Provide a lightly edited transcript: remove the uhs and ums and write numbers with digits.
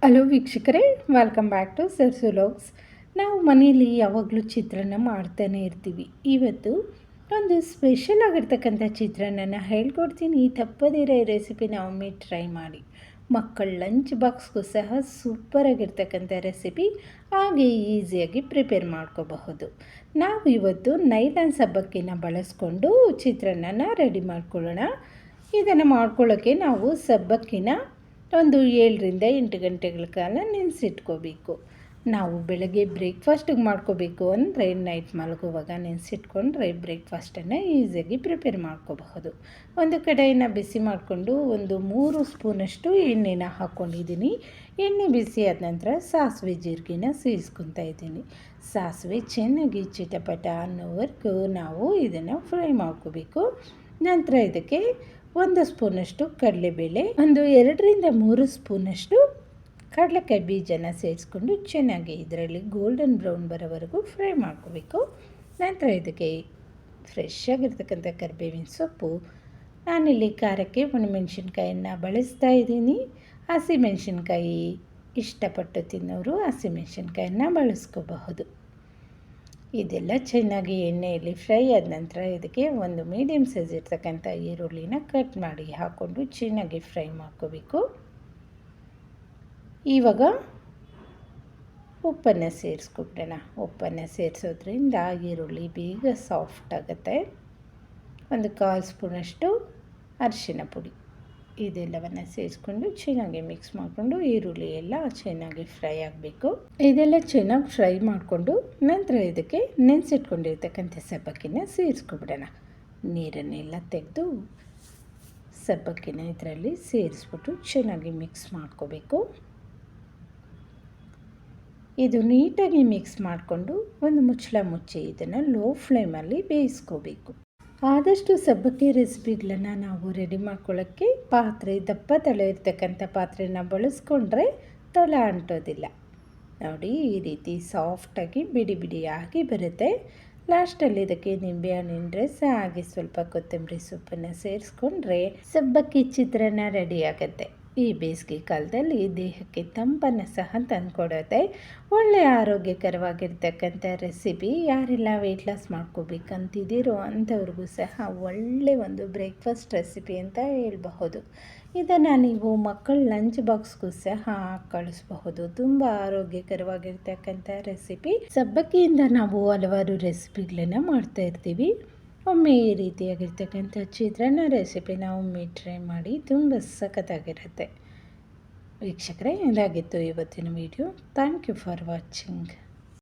Hello ವೀಕ್ಷಕರೇ, welcome back to ಸರ್ಸು vlogs. ನಾವು ಮನೆಯಲ್ಲಿ ಯಾವಾಗಲೂ ಚಿತ್ರಾನ್ನ ಮಾಡ್ತಾನೆ ಇರ್ತೀವಿ. ಇವತ್ತು ಒಂದು ಸ್ಪೆಷಲ್ ಆಗಿರ್ತಕ್ಕಂಥ ಚಿತ್ರಾನ್ನ ಹೇಳ್ಕೊಡ್ತೀನಿ. ತಪ್ಪದಿರೋ ಈ ರೆಸಿಪಿನ ಒಮ್ಮೆ ಟ್ರೈ ಮಾಡಿ. ಮಕ್ಕಳ ಲಂಚ್ ಬಾಕ್ಸ್ಗೂ ಸಹ ಸೂಪರಾಗಿರ್ತಕ್ಕಂಥ ರೆಸಿಪಿ, ಹಾಗೆ ಈಸಿಯಾಗಿ ಪ್ರಿಪೇರ್ ಮಾಡ್ಕೋಬಹುದು. ನಾವು ಇವತ್ತು ನೈಲಾನ್ ಸಬ್ಬಕ್ಕಿನ ಬಳಸ್ಕೊಂಡು ಚಿತ್ರಾನ್ನ ರೆಡಿ ಮಾಡ್ಕೊಳ್ಳೋಣ. ಇದನ್ನು ಮಾಡ್ಕೊಳ್ಳೋಕ್ಕೆ ನಾವು ಸಬ್ಬಕ್ಕಿನ ಒಂದು 7ರಿಂದ 8 ಗಂಟೆಗಳ ಕಾಲ ನೆನೆಸಿಟ್ಕೋಬೇಕು. ನಾವು ಬೆಳಗ್ಗೆ ಬ್ರೇಕ್ಫಾಸ್ಟಿಗೆ ಮಾಡ್ಕೋಬೇಕು ಅಂದರೆ ನೈಟ್ ಮಲಗುವಾಗ ನೆನೆಸಿಟ್ಕೊಂಡ್ರೆ ಬ್ರೇಕ್ಫಾಸ್ಟನ್ನು ಈಸಿಯಾಗಿ ಪ್ರಿಪೇರ್ ಮಾಡ್ಕೋಬಹುದು. ಒಂದು ಕಡೆಯನ್ನು ಬಿಸಿ ಮಾಡಿಕೊಂಡು ಒಂದು 3 ಸ್ಪೂನಷ್ಟು ಎಣ್ಣೆನ ಹಾಕ್ಕೊಂಡಿದ್ದೀನಿ. ಎಣ್ಣೆ ಬಿಸಿ ಆದ ನಂತರ ಸಾಸಿವೆ ಜೀರಿಗೆನ ಸೇರಿಸ್ಕೊತಾ ಇದ್ದೀನಿ. ಸಾಸಿವೆ ಚೆನ್ನಾಗಿ ಚಿಟಪಟ ಅನ್ನೋವರೆಗೂ ನಾವು ಇದನ್ನು ಫ್ರೈ ಮಾಡ್ಕೋಬೇಕು. ನಂತರ ಇದಕ್ಕೆ 1 ಸ್ಪೂನಷ್ಟು ಕಡಲೆಬೇಳೆ, ಒಂದು 2ರಿಂದ 3 ಸ್ಪೂನಷ್ಟು ಕಡಲೆಕಾಯಿ ಬೀಜನ ಸೇರಿಸ್ಕೊಂಡು ಚೆನ್ನಾಗಿ ಇದರಲ್ಲಿ ಗೋಲ್ಡನ್ ಬ್ರೌನ್ ಬರೋವರೆಗೂ ಫ್ರೈ ಮಾಡ್ಕೋಬೇಕು. ನಂತರ ಇದಕ್ಕೆ ಫ್ರೆಶ್ ಆಗಿರ್ತಕ್ಕಂಥ ಕರಿಬೇವಿನ ಸೊಪ್ಪು, ನಾನಿಲ್ಲಿ ಖಾರಕ್ಕೆ ಒಣಮೆಣಸಿನ್ಕಾಯನ್ನು ಬಳಸ್ತಾ ಇದ್ದೀನಿ. ಹಸಿಮೆಣಸಿನ್ಕಾಯಿ ಇಷ್ಟಪಟ್ಟು ತಿನ್ನೋರು ಹಸಿಮೆಣಸಿನ್ಕಾಯನ್ನು ಬಳಸ್ಕೋಬಹುದು. ಇದೆಲ್ಲ ಚೆನ್ನಾಗಿ ಎಣ್ಣೆಯಲ್ಲಿ ಫ್ರೈ ಆದ ನಂತರ ಇದಕ್ಕೆ ಒಂದು ಮೀಡಿಯಮ್ ಸೈಜ್ ಇರ್ತಕ್ಕಂಥ ಈರುಳ್ಳಿನ ಕಟ್ ಮಾಡಿ ಹಾಕ್ಕೊಂಡು ಚೆನ್ನಾಗಿ ಫ್ರೈ ಮಾಡ್ಕೋಬೇಕು. ಇವಾಗ ಉಪ್ಪನ್ನು ಸೇರಿಸ್ಕೊಬಿಡೋಣ. ಉಪ್ಪನ್ನು ಸೇರಿಸೋದ್ರಿಂದ ಈರುಳ್ಳಿ ಬೇಗ ಸಾಫ್ಟ್ ಆಗುತ್ತೆ. ಒಂದು 1/4 ಸ್ಪೂನಷ್ಟು ಅರಿಶಿನ ಪುಡಿ, ಇದೆಲ್ಲವನ್ನು ಸೇರಿಸ್ಕೊಂಡು ಚೆನ್ನಾಗಿ ಮಿಕ್ಸ್ ಮಾಡಿಕೊಂಡು ಈರುಳ್ಳಿ ಎಲ್ಲ ಚೆನ್ನಾಗಿ ಫ್ರೈ ಆಗಬೇಕು. ಇದೆಲ್ಲ ಚೆನ್ನಾಗಿ ಫ್ರೈ ಮಾಡಿಕೊಂಡು ನಂತರ ಇದಕ್ಕೆ ನೆನೆಸಿಟ್ಕೊಂಡಿರ್ತಕ್ಕಂಥ ಸಬ್ಬಕ್ಕಿನ ಸೇರಿಸ್ಕೊಬಿಡೋಣ. ನೀರನ್ನೆಲ್ಲ ತೆಗೆದು ಸಬ್ಬಕ್ಕಿನ ಇದರಲ್ಲಿ ಸೇರಿಸ್ಬಿಟ್ಟು ಚೆನ್ನಾಗಿ ಮಿಕ್ಸ್ ಮಾಡ್ಕೋಬೇಕು. ಇದು ನೀಟಾಗಿ ಮಿಕ್ಸ್ ಮಾಡಿಕೊಂಡು ಒಂದು ಮುಚ್ಚಳ ಮುಚ್ಚಿ ಇದನ್ನು ಲೋ ಫ್ಲೇಮಲ್ಲಿ ಬೇಯಿಸ್ಕೋಬೇಕು. ಆದಷ್ಟು ಸಬ್ಬಕ್ಕಿ ರೆಸಿಪಿಗಳನ್ನು ನಾವು ರೆಡಿ ಮಾಡ್ಕೊಳ್ಳೋಕ್ಕೆ ಪಾತ್ರೆ, ದಪ್ಪ ತಳ ಇರ್ತಕ್ಕಂಥ ಪಾತ್ರೆನ ಬಳಸ್ಕೊಂಡ್ರೆ ತಳ ಅಂಟೋದಿಲ್ಲ. ನೋಡಿ, ಈ ರೀತಿ ಸಾಫ್ಟಾಗಿ ಬಿಡಿ ಬಿಡಿಯಾಗಿ ಬರುತ್ತೆ. ಲಾಸ್ಟಲ್ಲಿ ಇದಕ್ಕೆ ನಿಂಬೆಹಣ್ಣಿನ ರಸ ಹಾಗೆ ಸ್ವಲ್ಪ ಕೊತ್ತಂಬರಿ ಸೊಪ್ಪನ್ನು ಸೇರಿಸ್ಕೊಂಡ್ರೆ ಸಬ್ಬಕ್ಕಿ ಚಿತ್ರಾನ್ನ ರೆಡಿ ಆಗುತ್ತೆ. ಈ ಬೇಸಿಗೆ ಕಾಲದಲ್ಲಿ ದೇಹಕ್ಕೆ ತಂಪನ್ನು ಸಹ ತಂದುಕೊಡುತ್ತೆ. ಒಳ್ಳೆಯ ಆರೋಗ್ಯಕರವಾಗಿರ್ತಕ್ಕಂಥ ರೆಸಿಪಿ. ಯಾರೆಲ್ಲ ವೆಯ್ಟ್ ಲಾಸ್ ಮಾಡ್ಕೋಬೇಕಂತಿದ್ದೀರೋ ಅಂಥವ್ರಿಗೂ ಸಹ ಒಳ್ಳೆಯ ಒಂದು ಬ್ರೇಕ್ಫಾಸ್ಟ್ ರೆಸಿಪಿ ಅಂತ ಹೇಳಬಹುದು. ಇದನ್ನು ನೀವು ಮಕ್ಕಳ ಲಂಚ್ ಬಾಕ್ಸ್ಗೂ ಸಹ ಕಳಿಸಬಹುದು. ತುಂಬ ಆರೋಗ್ಯಕರವಾಗಿರ್ತಕ್ಕಂಥ ರೆಸಿಪಿ. ಸಬ್ಬಕ್ಕಿಯಿಂದ ನಾವು ಹಲವಾರು ರೆಸಿಪಿಗಳನ್ನು ಮಾಡ್ತಾ ಇರ್ತೀವಿ. ಒಮ್ಮೆ ಈ ರೀತಿಯಾಗಿರ್ತಕ್ಕಂಥ ಚಿತ್ರಾನ್ನ ರೆಸಿಪಿನ ಒಮ್ಮೆ ಟ್ರೈ ಮಾಡಿ, ತುಂಬ ಸಖತ್ತಾಗಿರುತ್ತೆ. ವೀಕ್ಷಕರೇ, ಇದಾಗಿತ್ತು ಇವತ್ತಿನ video. Thank you for watching.